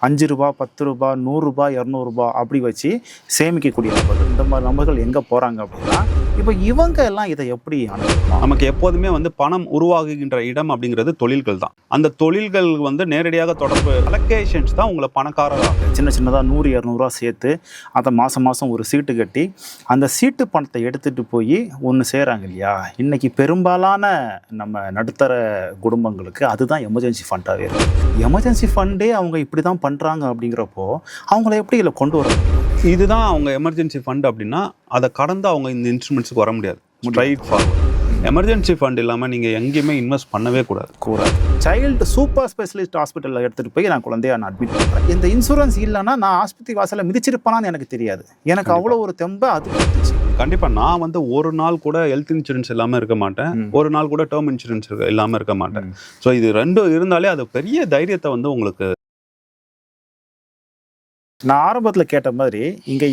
ரூ. 5 ரூ. 10 ரூ. 100 ரூ. 200 அப்படி வச்சு சேமிக்கக்கூடிய நபர்கள். இந்த மாதிரி நபர்கள் எங்கே போகிறாங்க அப்படின்னா, இப்போ இவங்க எல்லாம் இதை எப்படி அணுகலாம்? நமக்கு எப்போதுமே பணம் உருவாகுகின்ற இடம் அப்படிங்கிறது தொழில்கள் தான். அந்த தொழில்கள் நேரடியாக தொடர்பு அலோகேஷன்ஸ் தான் உங்களை பணக்காரராக சின்ன சின்னதாக 100-200 சேர்த்து அதை மாதம் ஒரு சீட்டு கட்டி அந்த சீட்டு பணத்தை எடுத்துகிட்டு போய் ஒன்று செய்கிறாங்க இல்லையா? இன்றைக்கி பெரும்பாலான நம்ம நடுத்தர குடும்பங்களுக்கு அதுதான் எமர்ஜென்சி ஃபண்டாகவே இருக்குது. எமர்ஜென்சி ஃபண்டே அவங்க இப்படி தான் பண்ணுறாங்க அப்படிங்கிறப்போ அவங்கள எப்படி இதில் கொண்டு வர முடியும்? இதுதான் அவங்க எமர்ஜென்சி ஃபண்ட் அப்படின்னா அதை கடந்து அவங்க இந்த இன்ஸ்ட்ருமெண்ட்ஸுக்கு வர முடியாது. ஸ்ட்ரைட் ஃபார்வர்ட் எமர்ஜென்சி ஃபண்ட் இல்லாமல் நீங்கள் எங்கேயுமே இன்வெஸ்ட் பண்ணவே கூடாது. சைல்டு சூப்பர் ஸ்பெஷலிஸ்ட் ஹாஸ்பிட்டலில் எடுத்துகிட்டு போய் நான் குழந்தைய நான் அட்மிட் பண்ணுறேன். இந்த இன்சூரன்ஸ் இல்லைன்னா நான் ஆஸ்பத்திரி வாசலில் மிதிச்சிருப்பானான்னு எனக்கு தெரியாது. எனக்கு அவ்வளோ ஒரு தெம்பை அது கொடுத்துச்சு. கண்டிப்பாக நான் ஒரு நாள் கூட ஹெல்த் இன்சூரன்ஸ் இல்லாமல் இருக்க மாட்டேன், ஒரு நாள் கூட டேர்ம் இன்சூரன்ஸ் இல்லாமல் இருக்க மாட்டேன். ஸோ இது ரெண்டும் இருந்தாலே அது பெரிய தைரியத்தை உங்களுக்கு. நான் ஆரம்பத்தில் கேட்ட மாதிரி இங்கே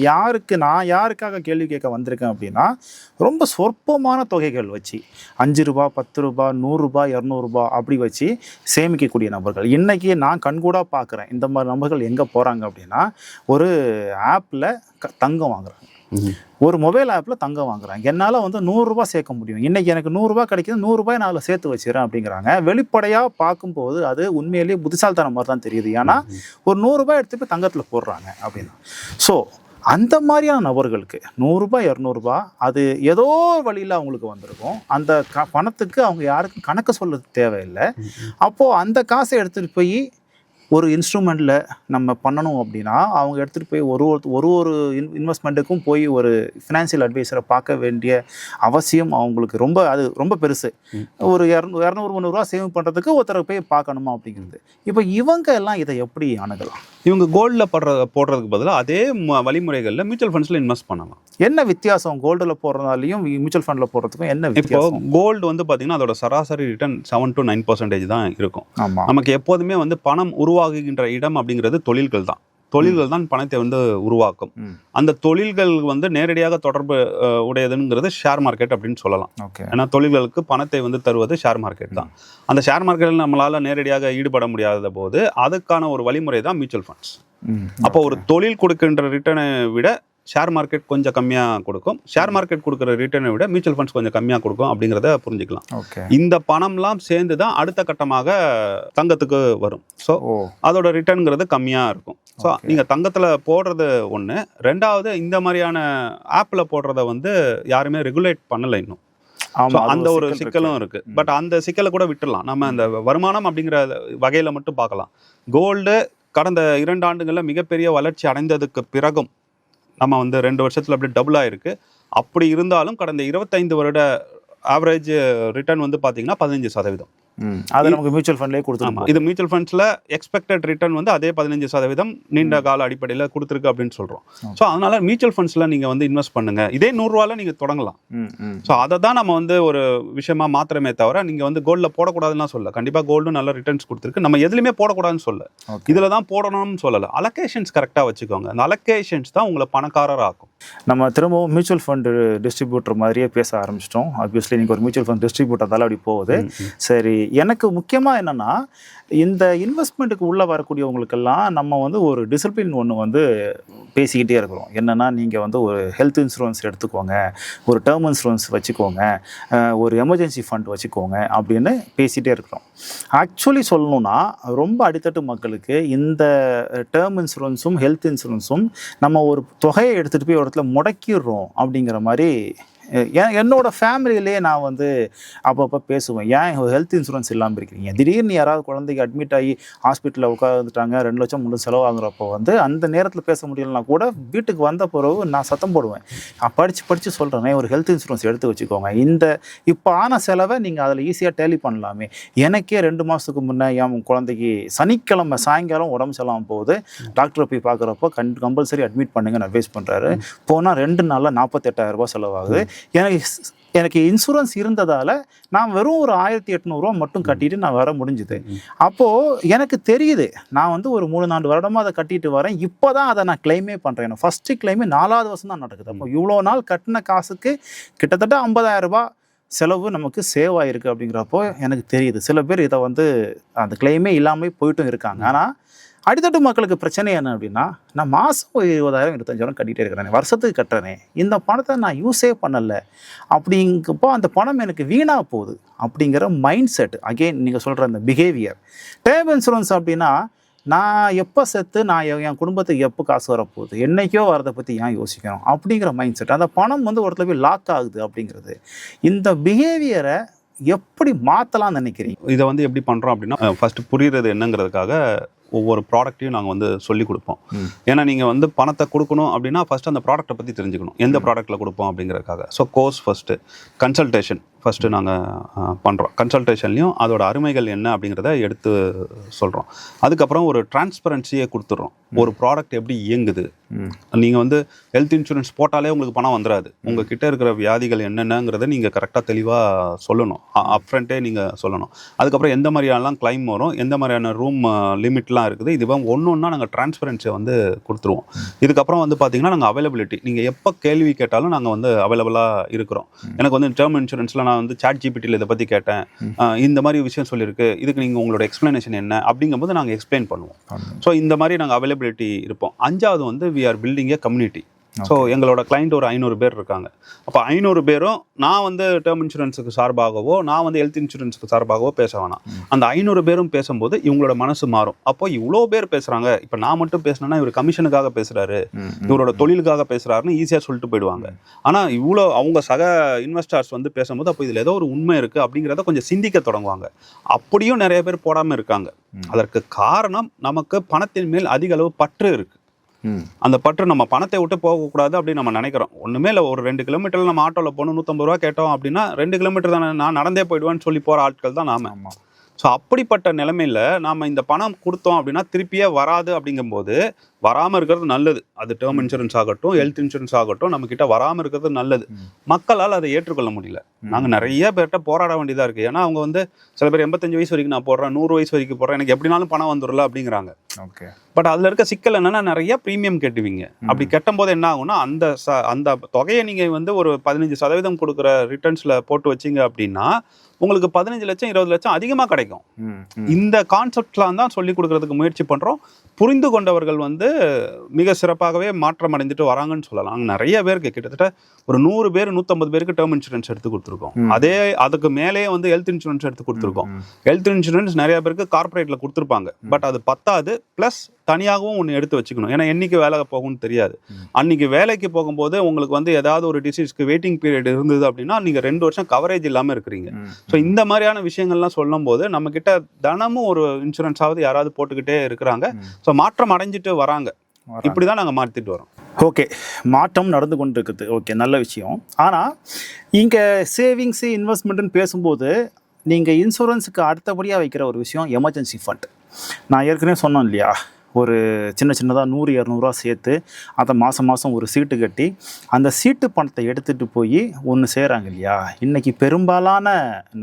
நான் யாருக்காக கேள்வி கேட்க வந்திருக்கேன் அப்படின்னா, ரொம்ப சொற்பமான தொகைகள் வச்சு ரூ. 5 ரூ. 10 ரூ. 100 200 அப்படி வச்சு சேமிக்கக்கூடிய நபர்கள் இன்றைக்கி நான் கண்கூடாக பார்க்குறேன். இந்த மாதிரி நபர்கள் எங்கே போகிறாங்க அப்படின்னா, ஒரு ஆப்பில் தங்கம் வாங்குறாங்க, ஒரு மொபைல் ஆப்பில் தங்கம் வாங்குறாங்க. என்னால் ரூ. சேர்க்க முடியும், இன்றைக்கி எனக்கு ரூ. கிடைக்கிது, ரூ. நான் அதில் சேர்த்து வச்சுக்கிறேன் அப்படிங்கிறாங்க. வெளிப்படையாக பார்க்கும்போது அது உண்மையிலேயே புத்திசாலித்தனம் மாதிரி தான் தெரியுது. ஏன்னா ஒரு ரூ. எடுத்து போய் தங்கத்தில் போடுறாங்க அப்படின்னா. ஸோ அந்த மாதிரியான நபர்களுக்கு ரூ. 100 200 அது ஏதோ வழியில் அவங்களுக்கு வந்திருக்கும். அந்த பணத்துக்கு அவங்க யாருக்கும் கணக்கு சொல்ல தேவையில்லை. அப்போது அந்த காசை எடுத்துகிட்டு போய் ஒரு இன்ஸ்ட்ருமெண்ட்டில் நம்ம பண்ணணும் அப்படின்னா அவங்க எடுத்துகிட்டு போய் ஒரு இன்வெஸ்ட்மெண்ட்டுக்கும் போய் ஒரு ஃபினான்ஷியல் அட்வைஸரை பார்க்க வேண்டிய அவசியம் அவங்களுக்கு அது ரொம்ப பெருசு. ஒரு 200-300 சேவ் பண்ணுறதுக்கு ஒருத்தரை போய் பார்க்கணுமா அப்படிங்கிறது. இப்போ இவங்க எல்லாம் இதை எப்படி அணுகலாம்? இவங்க கோல்டில் போடுறதுக்கு பதிலாக அதே வழிமுறைகளில் மியூச்சுவல் ஃபண்ட்ஸில் இன்வெஸ்ட் பண்ணலாம். என்ன வித்தியாசம் கோல்டில் போடுறதாலையும் மியூச்சுவல் ஃபண்டில் போடுறதுக்கும் என்ன வித்தியாசம்? இப்போ கோல்டு பார்த்தீங்கன்னா அதோட சராசரி ரிட்டர்ன் 7 to 9% தான் இருக்கும். நமக்கு எப்போதுமே பணம் உருவாகுகின்ற இடம் அப்படிங்கிறது தொழில்கள் தான். தொழில்கள் தான் பணத்தை உருவாக்கும். அந்த தொழில்கள் நேரடியாக தொடர்பு உடையதுங்கிறது ஷேர் மார்க்கெட் அப்படின்னு சொல்லலாம். ஏன்னா தொழில்களுக்கு பணத்தை தருவது ஷேர் மார்க்கெட் தான். அந்த ஷேர் மார்க்கெட்டில் நம்மளால நேரடியாக ஈடுபட முடியாத போது அதுக்கான ஒரு வழிமுறை தான் மியூச்சுவல் ஃபண்ட்ஸ். அப்போ ஒரு தொழில் கொடுக்கின்ற ரிட்டர்னை விட ஷேர் மார்க்கெட் கொஞ்சம் கம்மியாக கொடுக்கும், ஷேர் மார்க்கெட் கொடுக்குற ரிட்டர்னை விட மியூச்சுவல் ஃபண்ட்ஸ் கொஞ்சம் கம்மியாக கொடுக்கும் அப்படிங்கிறத புரிஞ்சுக்கலாம். இந்த பணம்லாம் சேர்ந்து தான் அடுத்த கட்டமாக தங்கத்துக்கு வரும். ஸோ அதோட ரிட்டர்னுங்கிறது கம்மியாக இருக்கும். ஸோ நீங்கள் தங்கத்தில் போடுறது ஒன்று. ரெண்டாவது, இந்த மாதிரியான ஆப்பில் போடுறத யாருமே ரெகுலேட் பண்ணலை இன்னும். அந்த ஒரு சிக்கலும் இருக்கு. பட் அந்த சிக்கலை கூட விட்டுடலாம். நம்ம அந்த வருமானம் அப்படிங்கிற வகையில் மட்டும் பார்க்கலாம். கோல்டு கடந்த 2 ஆண்டுகளில் மிகப்பெரிய வளர்ச்சி அடைந்ததுக்கு பிறகும் நம்ம 2 வருஷத்தில் அப்படி டபுள் ஆயிருக்கு. அப்படி இருந்தாலும் கடந்த 25 வருட ஆவரேஜ் ரிட்டர்ன் பார்த்தீங்கன்னா 15%. அது நமக்கு மியூச்சுவல் ஃபண்ட்லேயே கொடுத்துருமா? இது மியூச்சுவல் ஃபண்ட்ஸில் எக்ஸ்பெக்டட் ரிட்டர்ன் அதே 15% நீண்ட கால அடிப்படையில் கொடுத்துருக்கு அப்படின்னு சொல்கிறோம். ஸோ அதனால மியூச்சுவல் ஃபண்ட்ஸில் நீங்கள் இன்வெஸ்ட் பண்ணுங்க. இதே 100 ரூபாயில் நீங்கள் தொடங்கலாம். ஸோ அதை தான் நம்ம ஒரு விஷயமா மாத்திரமே தவிர நீங்கள் கோல்டில் போடக்கூடாதுன்னு சொல்ல. கண்டிப்பாக கோல்டும் நல்ல ரிட்டர்ன்ஸ் கொடுத்துருக்கு. நம்ம எதுலையுமே போடக்கூடாதுன்னு சொல்ல, இதில் தான் போடணும்னு சொல்லலை. அலோகேஷன்ஸ் கரெக்டாக வச்சுக்கோங்க. அந்த அலோகேஷன்ஸ் தான் உங்களை பணக்காரர் ஆக்கும். நம்ம திரும்பவும் மியூச்சுவல் ஃபண்ட் டிஸ்ட்ரிபியூட்டர் மாதிரியே பேச ஆரம்பிச்சிட்டோம். ஆப்வியஸ்லி நீங்கள் ஒரு மியூச்சுவல் ஃபண்ட் டிஸ்ட்ரிபியூட்டர் தால அப்படி போகுது. சரி, எனக்கு முக்கியமாக என்னென்னா, இந்த இன்வெஸ்ட்மெண்ட்டுக்கு உள்ளே வரக்கூடியவங்களுக்கெல்லாம் நம்ம ஒரு டிசிப்ளின் ஒன்று பேசிக்கிட்டே இருக்கிறோம். என்னென்னா, நீங்கள் ஒரு ஹெல்த் இன்சூரன்ஸ் எடுத்துக்கோங்க, ஒரு டேர்ம் இன்சூரன்ஸ் வச்சுக்கோங்க, ஒரு எமர்ஜென்சி ஃபண்ட் வச்சுக்கோங்க அப்படின்னு பேசிகிட்டே இருக்கிறோம். ஆக்சுவலி சொல்லணுன்னா ரொம்ப அடித்தட்டு மக்களுக்கு இந்த டேர்ம் இன்சூரன்ஸும் ஹெல்த் இன்சூரன்ஸும் நம்ம ஒரு தொகையை எடுத்துகிட்டு போய் ஒரு இடத்துல முடக்கிடுறோம் அப்படிங்கிற மாதிரி என்னோட ஃபேமிலியிலே நான் அப்பப்போ பேசுவேன். ஏன் ஹெல்த் இன்சூரன்ஸ் இல்லாமல் இருக்கிறீங்க? திடீர்னு யாராவது குழந்தைக்கு அட்மிட் ஆகி ஹாஸ்பிட்டலில் உட்காந்துட்டாங்க, 2 லட்சம் 3 லட்சம் செலவாகிறப்போ அந்த நேரத்தில் பேச முடியலனா கூட வீட்டுக்கு வந்த பிறகு நான் சத்தம் போடுவேன். படித்து சொல்கிறேன், ஒரு ஹெல்த் இன்சூரன்ஸ் எடுத்து வச்சுக்கோங்க. இப்போ ஆன செலவை நீங்கள் அதில் ஈஸியாக டேலி பண்ணலாமே. எனக்கே 2 மாதத்துக்கு முன்னே என் குழந்தைக்கு சனிக்கிழமை சாயங்காலம் உடம்பு செல்லாமல் போகுது. டாக்டரை போய் பார்க்குறப்போ கம்பல்சரி அட்மிட் பண்ணுங்கன்னு அட்வைஸ் பண்ணுறாரு. போனால் 2 நாளில் 48,000 ரூபாய் செலவாகுது. எனக்கு இன்சூரன்ஸ் இருந்ததால் நான் வெறும் ஒரு 1,800 ரூபா மட்டும் கட்டிட்டு நான் வர முடிஞ்சுது. அப்போது எனக்கு தெரியுது, நான் ஒரு 3-4 வருடமாக அதை கட்டிட்டு வரேன். இப்போ தான் அதை நான் கிளைமே பண்ணுறேன். ஃபஸ்ட்டு கிளைமே 4வது வருஷம் தான் நடக்குது. அப்போ இவ்வளோ நாள் கட்டின காசுக்கு கிட்டத்தட்ட 50,000 ரூபா செலவு நமக்கு சேவ் ஆகிருக்கு. அப்படிங்கிறப்போ எனக்கு தெரியுது சில பேர் இதை அந்த கிளைமே இல்லாமல் போயிட்டும் இருக்காங்க. ஆனால் அடித்தட்டு மக்களுக்கு பிரச்சனை என்ன அப்படின்னா, நான் மாதம் 20,000 25,000 கட்டிகிட்டே இருக்கிறேனே, வருஷத்துக்கு கட்டுறேனே, இந்த பணத்தை நான் யூஸே பண்ணலை, அப்படிங்கப்போ அந்த பணம் எனக்கு வீணாக போகுது அப்படிங்கிற மைண்ட் செட். அகெயின் நீங்கள் சொல்கிற அந்த பிஹேவியர். டேர்ம் இன்சூரன்ஸ் அப்படின்னா, நான் எப்போ செத்து நான் என் குடும்பத்துக்கு எப்போ காசு வரப்போகுது, என்னைக்கோ வரதை பற்றி ஏன் யோசிக்கணும் அப்படிங்கிற மைண்ட் செட். அந்த பணம் ஒரு இடத்துல போய் லாக் ஆகுது அப்படிங்கிறது. இந்த பிஹேவியரை எப்படி மாற்றலாம்னு நினைக்கிறீங்க? இதை எப்படி பண்ணுறோம் அப்படின்னா, ஃபஸ்ட்டு புரியுறது என்னங்கிறதுக்காக ஒவ்வொரு ப்ராடக்ட்டையும் நாங்கள் சொல்லி கொடுப்போம். ஏன்னா நீங்கள் பணத்தை கொடுக்கணும் அப்படின்னா ஃபஸ்ட்டு அந்த ப்ராடக்ட்டை பற்றி தெரிஞ்சுக்கணும், எந்த ப்ராடக்ட்டில் கொடுப்போம் அப்படிங்கிறதுக்காக. So course first, consultation first நாங்கள் பண்ணுறோம். கன்சல்டேஷன்லையும் அதோட அருமைகள் என்ன அப்படிங்கிறத எடுத்து சொல்கிறோம். அதுக்கப்புறம் ஒரு டிரான்ஸ்பரன்சியை கொடுத்துட்றோம். ஒரு ப்ராடக்ட் எப்படி இயங்குது, நீங்கள் ஹெல்த் இன்சூரன்ஸ் போட்டாலே உங்களுக்கு பணம் வந்துடாது. உங்கள் கிட்டே இருக்கிற வியாதிகள் என்னென்னங்கிறத நீங்கள் கரெக்டாக தெளிவாக சொல்லணும், அப்ஃப்ரண்ட்டே நீங்கள் சொல்லணும். அதுக்கப்புறம் எந்த மாதிரியானலாம் கிளைம் வரும், எந்த மாதிரியான ரூம் லிமிட்லாம் இருக்குது, இது ஒன்றா நாங்கள் டிரான்ஸ்பரன்சியை கொடுத்துருவோம். இதுக்கப்புறம் பார்த்தீங்கன்னா நாங்கள் அவைலபிலிட்டி, நீங்கள் எப்போ கேள்வி கேட்டாலும் நாங்கள் அவைலபிளாக இருக்கிறோம். எனக்கு டேர்ம் இன்சூரன்ஸில் நான் சாட் ஜிபிடியில் இதை பற்றி கேட்டேன், இந்த மாதிரி விஷயம் சொல்லியிருக்கு, இதுக்கு நீங்கள் உங்களோட எக்ஸ்ப்ளனேஷன் என்ன அப்படிங்கும்போது நாங்கள் எக்ஸ்பிளைன் பண்ணுவோம். ஸோ இந்த மாதிரி நாங்கள் அவைலபிலிட்டி இருப்போம். அஞ்சாவது we are building a community. So எங்களோட கிளைண்ட் ஒரு 500 பேர் இருக்காங்க. அப்போ 500 பேரும் நான் டேர்ம் இன்சூரன்ஸுக்கு சார்பாகவோ நான் ஹெல்த் இன்சூரன்ஸுக்கு சார்பாகவோ பேச வேணாம். அந்த 500 பேரும் பேசும்போது இவங்களோட மனசு மாறும். அப்போ இவ்வளோ பேர் பேசுகிறாங்க, இப்போ நான் மட்டும் பேசினேன்னா இவர் கமிஷனுக்காக பேசுகிறாரு, இவரோட தொழிலுக்காக பேசுகிறாருன்னு ஈஸியாக சொல்லிட்டு போயிடுவாங்க. ஆனால் இவ்வளோ அவங்க சக இன்வெஸ்டர்ஸ் பேசும்போது அப்போ இதில் ஏதோ ஒரு உண்மை இருக்குது அப்படிங்கிறத கொஞ்சம் சிந்திக்க தொடங்குவாங்க. அப்படியும் நிறைய பேர் போடாமல் இருக்காங்க. அதற்கு காரணம் நமக்கு பணத்தின் மேல் அதிக அளவு பற்று இருக்குது. அந்த பற்று நம்ம பணத்தை விட்டு போகக்கூடாது அப்படின்னு நம்ம நினைக்கிறோம். ஒன்றுமே இல்லை, ஒரு 2 கிலோமீட்டரில் நம்ம ஆட்டோவில் போகணும், 150 ரூபா கேட்டோம் அப்படின்னா 2 கிலோமீட்டர் தானே, நான் நடந்தே போயிடுவேன்னு சொல்லி போகிற ஆட்கள் தான் நாம. ஸோ அப்படிப்பட்ட நிலைமையில் நாம் இந்த பணம் கொடுத்தோம் அப்படின்னா திருப்பியே வராது. அப்படிங்கும்போது வராமல் இருக்கிறது நல்லது. அது டேர்ம் இன்சூரன்ஸ் ஆகட்டும், ஹெல்த் இன்சூரன்ஸ் ஆகட்டும், நம்மக்கிட்ட வராமல் இருக்கிறது நல்லது. மக்களால் அதை ஏற்றுக்கொள்ள முடியல. நாங்கள் நிறைய பேர்கிட்ட போராட வேண்டியதாக இருக்குது. ஏன்னா அவங்க சில பேர் 85 வயசு வரைக்கும் நான் போடுறேன், 100 வயசு வரைக்கும் போடுறேன், எனக்கு எப்படினாலும் பணம் வந்துடல அப்படிங்கிறாங்க. ஓகே. பட் அதில் இருக்க சிக்கல் என்னன்னா, நிறைய ப்ரீமியம் கட்டுவீங்க. அப்படி கட்டும் போது என்ன ஆகும்னா, அந்த தொகையை நீங்கள் ஒரு 15% கொடுக்குற ரிட்டர்ன்ஸில் போட்டு வச்சிங்க அப்படின்னா உங்களுக்கு 15 லட்சம் 20 லட்சம் அதிகமாக கிடைக்கும். இந்த கான்செப்ட்லாம் தான் சொல்லி கொடுக்கறதுக்கு முயற்சி பண்ணுறோம். புரிந்து கொண்டவர்கள் மிக சிறப்பாகவே மாற்றம் அடைஞ்சிட்டு வராங்கன்னு சொல்லலாம். நிறைய பேருக்கு கிட்டத்தட்ட ஒரு 100 பேர் 150 பேருக்கு டேர்ம் இன்சூரன்ஸ் எடுத்து கொடுத்துருக்கோம். அதுக்கு மேலே ஹெல்த் இன்சூரன்ஸ் எடுத்து கொடுத்துருக்கோம். ஹெல்த் இன்சூரன்ஸ் நிறைய பேருக்கு கார்பரேட்டில் கொடுத்துருப்பாங்க. பட் அது பத்தாது, ப்ளஸ் தனியாகவும் ஒன்று எடுத்து வச்சுக்கணும். ஏன்னா என்னைக்கு வேலை போகும்னு தெரியாது. அன்னைக்கு வேலைக்கு போகும்போது உங்களுக்கு ஏதாவது ஒரு டிசீஸ்க்கு வெயிட்டிங் பீரியட் இருந்தது அப்படின்னா நீங்கள் 2 வருஷம் கவரேஜ் இல்லாமல் இருக்கிறீங்க. ஸோ இந்த மாதிரியான விஷயங்கள்லாம் சொல்லும் போது நம்ம கிட்ட தினமும் ஒரு இன்சூரன்ஸாவது யாராவது போட்டுக்கிட்டே இருக்கிறாங்க. ஸோ மாற்றம் அடைஞ்சிட்டு வராங்க. இப்படி தான் நாங்கள் மாற்றிட்டு வரோம். ஓகே, மாற்றம் நடந்து கொண்டு இருக்குது. ஓகே, நல்ல விஷயம். ஆனால் இங்கே சேவிங்ஸு இன்வெஸ்ட்மெண்ட்டுன்னு பேசும்போது நீங்கள் இன்சூரன்ஸுக்கு அடுத்தபடியாக வைக்கிற ஒரு விஷயம் எமர்ஜென்சி ஃபண்ட். நான் ஏற்கனவே சொன்னோம் இல்லையா, ஒரு சின்னதாக 100-200 சேர்த்து அதை மாதம் ஒரு சீட்டு கட்டி அந்த சீட்டு பணத்தை எடுத்துகிட்டு போய் ஒன்று செய்கிறாங்க இல்லையா. இன்றைக்கி பெரும்பாலான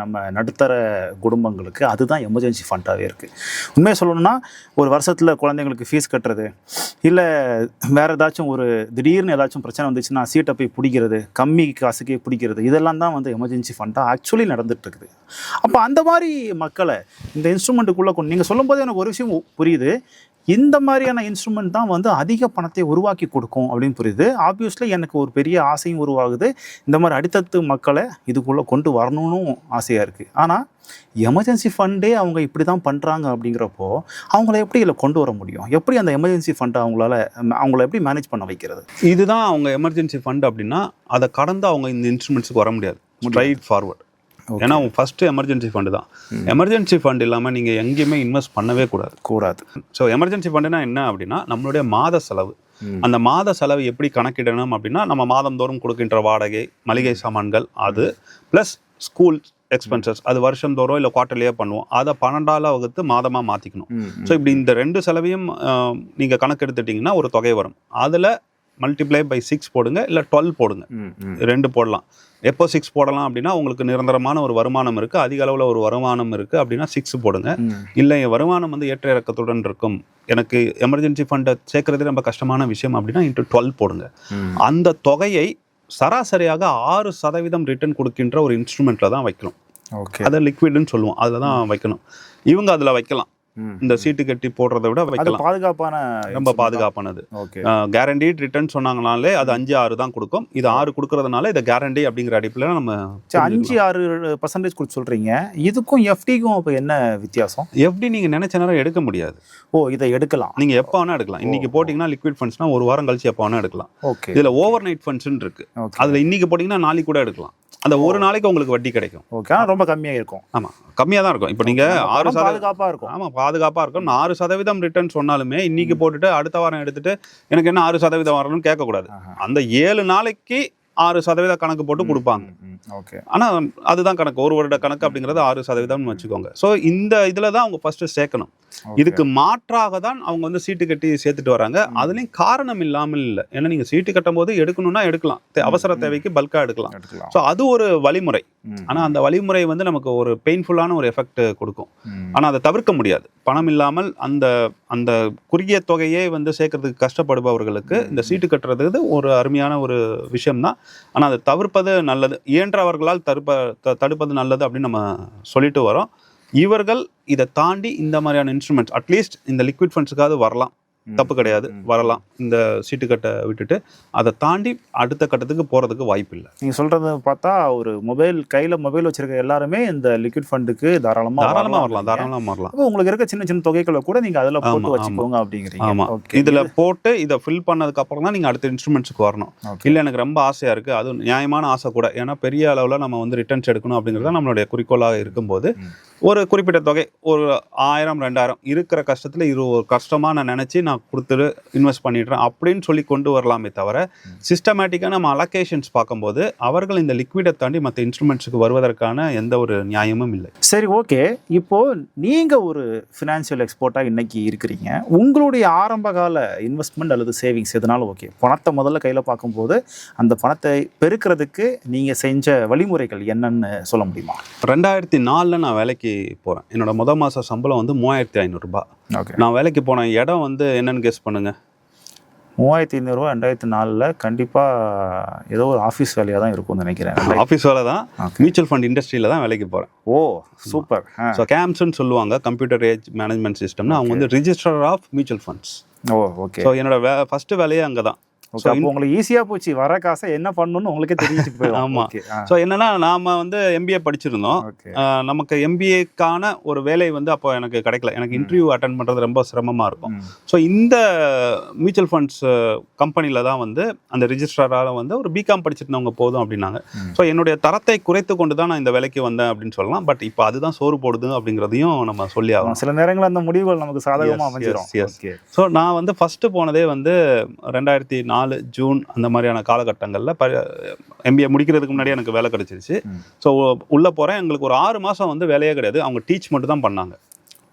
நம்ம நடுத்தர குடும்பங்களுக்கு அதுதான் எமர்ஜென்சி ஃபண்டாகவே இருக்குது. உண்மையை சொல்லணும்னா, ஒரு வருஷத்தில் குழந்தைங்களுக்கு ஃபீஸ் கட்டுறது, இல்லை வேறு ஏதாச்சும் ஒரு திடீர்னு ஏதாச்சும் பிரச்சனை வந்துச்சுன்னா சீட்டை போய் பிடிக்கிறது, கம்மி காசுக்கே பிடிக்கிறது, இதெல்லாம் தான் எமர்ஜென்சி ஃபண்டாக ஆக்சுவலி நடந்துகிட்ருக்குது. அப்போ அந்த மாதிரி மக்களை இந்த இன்ஸ்ட்ருமெண்ட்டுக்குள்ளே கொண்டு நீங்கள் சொல்லும்போது எனக்கு ஒரு விஷயம் புரியுது. இந்த மாதிரியான இன்ஸ்ட்ருமெண்ட் தான் அதிக பணத்தை உருவாக்கி கொடுக்கும் அப்படின்னு புரியுது. ஆப்வியஸ்லி எனக்கு ஒரு பெரிய ஆசையும் உருவாகுது, இந்த மாதிரி அடித்தட்டு மக்களை இதுக்குள்ளே கொண்டு வரணும்னு ஆசையாக இருக்குது. ஆனால் எமர்ஜென்சி ஃபண்டே அவங்க இப்படி தான் பண்ணுறாங்க. அப்படிங்கிறப்போ அவங்கள எப்படி இதில் கொண்டு வர முடியும்? எப்படி அந்த எமர்ஜென்சி ஃபண்டை அவங்கள எப்படி மேனேஜ் பண்ண வைக்கிறது? இதுதான் அவங்க எமர்ஜென்சி ஃபண்ட் அப்படின்னா அதை கடந்து அவங்க இந்த இன்ஸ்ட்ருமெண்ட்ஸுக்கு வர முடியாது. Straight forward. ஏன்னா ஃபர்ஸ்ட் எமர்ஜென்சி ஃபண்டு தான். எமர்ஜென்சி ஃபண்ட் இல்லாமல் நீங்கள் எங்கேயுமே இன்வெஸ்ட் பண்ணவே கூடாது. ஸோ எமர்ஜென்சி ஃபண்டுனா என்ன அப்படின்னா, நம்மளுடைய மாத செலவு. அந்த மாத செலவு எப்படி கணக்கிடணும் அப்படின்னா, நம்ம மாதந்தோறும் கொடுக்கின்ற வாடகை, மளிகை சாமான்கள், அது ப்ளஸ் ஸ்கூல் எக்ஸ்பென்சஸ், அது வருஷந்தோறும் இல்லை குவார்ட்டர்லியே பண்ணுவோம். அதை 12ஆல் வகுத்து மாதமாக மாற்றிக்கணும். ஸோ இப்படி இந்த 2 செலவையும் நீங்கள் கணக்கெடுத்துட்டிங்கன்னா ஒரு தொகை வரும். அதில் மல்டிப்ளை பை 6 போடுங்க, இல்லை 12 போடுங்க, 2 போடலாம். எப்போ 6 போடலாம் அப்படின்னா, உங்களுக்கு நிரந்தரமான ஒரு வருமானம் இருக்குது, அதிக அளவில் ஒரு வருமானம் இருக்குது அப்படின்னா 6 போடுங்க. இல்லை என் வருமானம் ஏற்ற இறக்கத்துடன் இருக்கும், எனக்கு எமர்ஜென்சி ஃபண்டை சேர்க்கறது ரொம்ப கஷ்டமான விஷயம் அப்படின்னா இன்ட்டு 12 போடுங்க. அந்த தொகையை சராசரியாக 6% ரிட்டர்ன் கொடுக்கின்ற ஒரு இன்ஸ்ட்ருமெண்ட்டில் தான் வைக்கணும். ஓகே, அதை லிக்விட்னு சொல்லுவோம், அதில் தான் வைக்கணும். இவங்க அதில் வைக்கலாம். இந்த சீட்டு கட்டி போடுறதை விட வைக்கலாம். பாதுகாப்பான, ரொம்ப பாதுகாப்பானது. கேரண்டீட் ரிட்டர்ன் சொன்னாங்கனாலே அது 5-6 தான் கொடுக்கும். இது 6 கொடுக்கறதுனால இதை கேரண்டி அப்படிங்கிற அடிப்படையில் நம்ம 5-6% கொடுத்து சொல்றீங்க. இதுக்கும் எஃப்டிக்கும் இப்போ என்ன வித்தியாசம்? எஃப்டி நீங்க நினைச்ச நேரம் எடுக்க முடியாது. இதை எடுக்கலாம், நீங்க எப்போ வேணா எடுக்கலாம். இன்னைக்கு போட்டீங்கன்னா லிக்விட் ஃபண்ட்ஸ்னா ஒரு வாரம் கழிச்சு எப்போ வேணா எடுக்கலாம். இதுல ஓவர் நைட் ஃபண்ட்ஸ்னு இருக்கு. அதுல இன்னைக்கு போட்டீங்கன்னா நாளைக்கு கூட எடுக்கலாம். அந்த ஒரு நாளைக்கு உங்களுக்கு வட்டி கிடைக்கும். ரொம்ப கம்மியா இருக்கும். ஆமா, கம்மியா தான் இருக்கும். இப்போ நீங்க 6% பாதுகாப்பா இருக்கும். ஆமா, பாதுகாப்பா இருக்கும். 6% ரிட்டர்ன் சொன்னாலுமே இன்னைக்கு போட்டுட்டு அடுத்த வாரம் எடுத்துட்டு எனக்கு என்ன 6% வரணும்னு கேட்கக்கூடாது. அந்த 7 நாளைக்கு 6% கணக்கு போட்டு கொடுப்பாங்க. ஆனா அதுதான் கணக்கு, ஒரு வருட கணக்கு அப்படிங்கிறது 6% வச்சுக்கோங்க. ஸோ இந்த இதுல தான் அவங்க ஃபர்ஸ்ட் சேர்க்கணும். இதுக்கு மாற்றாக தான் அவங்க வந்து சீட்டு கட்டி சேர்த்துட்டு வராங்க. அதுலயும் காரணம் இல்லாமல் இல்லை. ஏன்னா நீங்க சீட்டு கட்டும் போது எடுக்கணும்னா எடுக்கலாம், அவசர தேவைக்கு பல்கா எடுக்கலாம். ஸோ அது ஒரு வழிமுறை. ஆனா அந்த வழிமுறை வந்து நமக்கு ஒரு பெயின்ஃபுல்லான ஒரு எஃபெக்ட் கொடுக்கும். ஆனா அதை தவிர்க்க முடியாது. பணம் இல்லாமல் அந்த அந்த குறுகிய தொகையே வந்து சேர்க்கறதுக்கு கஷ்டப்படுபவர்களுக்கு இந்த சீட்டு கட்டுறது ஒரு அருமையான ஒரு விஷயம் தான். ஆனா அதை தவிர்ப்பது நல்லது, இயன்றவர்களால் தடுப்பது நல்லது அப்படின்னு நம்ம சொல்லிட்டு வரோம். இவர்கள் இதை தாண்டி இந்த மாதிரியான இன்ஸ்ட்ருமெண்ட்ஸ் அட்லீஸ்ட் இந்த லிக்விட் ஃபண்ட்ஸுக்காவது வரலாம், தப்பு கிடையாது, வரலாம். இந்த சீட்டு கட்டை விட்டுட்டு அதை தாண்டி அடுத்த கட்டத்துக்கு போறதுக்கு வாய்ப்பு இல்லை. நீங்க சொல்றது பார்த்தா ஒரு கையில மொபைல் வச்சிருக்க எல்லாருமே இந்த லிக்விட் ஃபண்டுக்கு தாராளமா வரலாம். உங்களுக்கு இருக்க சின்ன சின்ன தொகைகளை கூட நீங்க அதுல போட்டு வச்சுக்கோங்க அப்படிங்கிறீங்க. ஆமா, இதுல போட்டு இதை ஃபில் பண்ணதுக்கு அப்புறம் தான் நீங்க அடுத்த இன்ஸ்ட்ருமெண்ட்ஸ்க்கு வரணும். இல்ல எனக்கு ரொம்ப ஆசையா இருக்கு, அது நியாயமான ஆசை கூட. ஏன்னா பெரிய அளவுல நம்ம வந்து ரிட்டர்ன்ஸ் எடுக்கணும் அப்படிங்கிறது நம்மளுடைய குறிக்கோளாக இருக்கும்போது ஒரு குறிப்பிட்ட தொகை, ஒரு 1000-2000 இருக்கிற கஷ்டத்துல ஒரு கஷ்டமா நான் நினைச்சு நான் கொடுத்துட்டு இன்வெஸ்ட் பண்ணிடுறேன் அப்படின்னு சொல்லி கொண்டு வரலாமே தவிர, சிஸ்டமேட்டிக்காக நம்ம அலோகேஷன்ஸ் பார்க்கும்போது அவர்கள் இந்த லிக்விடை தாண்டி மற்ற இன்ஸ்ட்ருமெண்ட்ஸுக்கு வருவதற்கான எந்த ஒரு நியாயமும் இல்லை. சரி, ஓகே. இப்போ நீங்க ஒரு ஃபினான்ஷியல் எக்ஸ்பர்ட்டா இன்னைக்கு இருக்கிறீங்க. உங்களுடைய ஆரம்ப கால இன்வெஸ்ட்மெண்ட் அல்லது சேவிங்ஸ் எதுனாலும் ஓகே, பணத்தை முதல்ல கையில் பார்க்கும்போது அந்த பணத்தை பெருக்கிறதுக்கு நீங்க செஞ்ச வழிமுறைகள் என்னன்னு சொல்ல முடியுமா? 2004 நான் வேலைக்கு போறேன். என்னோட மாச சம்பளம் வந்து 3500 ரூபாய். நான் வேலைக்கு போன இடம் வந்து என்னன்னு கெஸ் பண்ணுங்க. 3500 ரூபா 2004 கண்டிப்பா ஏதோ ஒரு ஆஃபீஸ் வேலையா தான் இருக்கும்னு நினைக்கிறேன். ஆஃபீஸ் வேலை தான். மியூச்சுவல் ஃபண்ட் இண்டஸ்ட்ரியில தான் வேலைக்கு போறேன். ஓ சூப்பர். ஸோ கேம்ஸ்ன்னு சொல்லுவாங்க, கம்ப்யூட்டர் ஏஜ் மேனேஜ்மெண்ட் சிஸ்டம்னு. அவங்க வந்து register of mutual funds. Okay. So என்னோட ஃபர்ஸ்ட் வேலையே அங்கே தான். உங்களுக்கு ஈஸியா போச்சு, வர காசை என்ன பண்ணணும்னு உங்களுக்கே தெரிஞ்சுட்டு போயிடும். ஆமா. ஸோ என்னன்னா நாம வந்து எம்பிஏ படிச்சிருந்தோம். நமக்கு எம்பிஏக்கான ஒரு வேலை வந்து அப்போ எனக்கு கிடைக்கல. எனக்கு இன்டர்வியூ அட்டென்ட் பண்றது ரொம்ப சிரமமா இருக்கும். ஸோ இந்த மியூச்சுவல் ஃபண்ட்ஸ் கம்பெனில தான் வந்து அந்த ரிஜிஸ்ட்ராரால வந்து ஒரு பிகாம் படிச்சிருந்தவங்க போதும் அப்படின்னாங்க. ஸோ என்னுடைய தரத்தை குறைத்து கொண்டு தான் நான் இந்த வேலைக்கு வந்தேன் அப்படின்னு சொல்லலாம். பட் இப்போ அதுதான் சோறு போடுது அப்படிங்கிறதையும் நம்ம சொல்லி ஆகணும். சில நேரங்களில் அந்த முடிவுகள் நமக்கு சாதகமாக அமைஞ்சிடும். ஸோ நான் வந்து ஃபர்ஸ்ட் போனதே வந்து 2004 ஜூன் அந்த மாதிரியான காலகட்டங்களில் எம்பிஏ முடிக்கிறதுக்கு முன்னாடி எனக்கு வேலை கிடைச்சிருச்சு. ஸோ உள்ளே போகிறேன். எங்களுக்கு ஒரு 6 மாதம் வந்து வேலையே கிடையாது, அவங்க டீச் மட்டும் தான் பண்ணாங்க.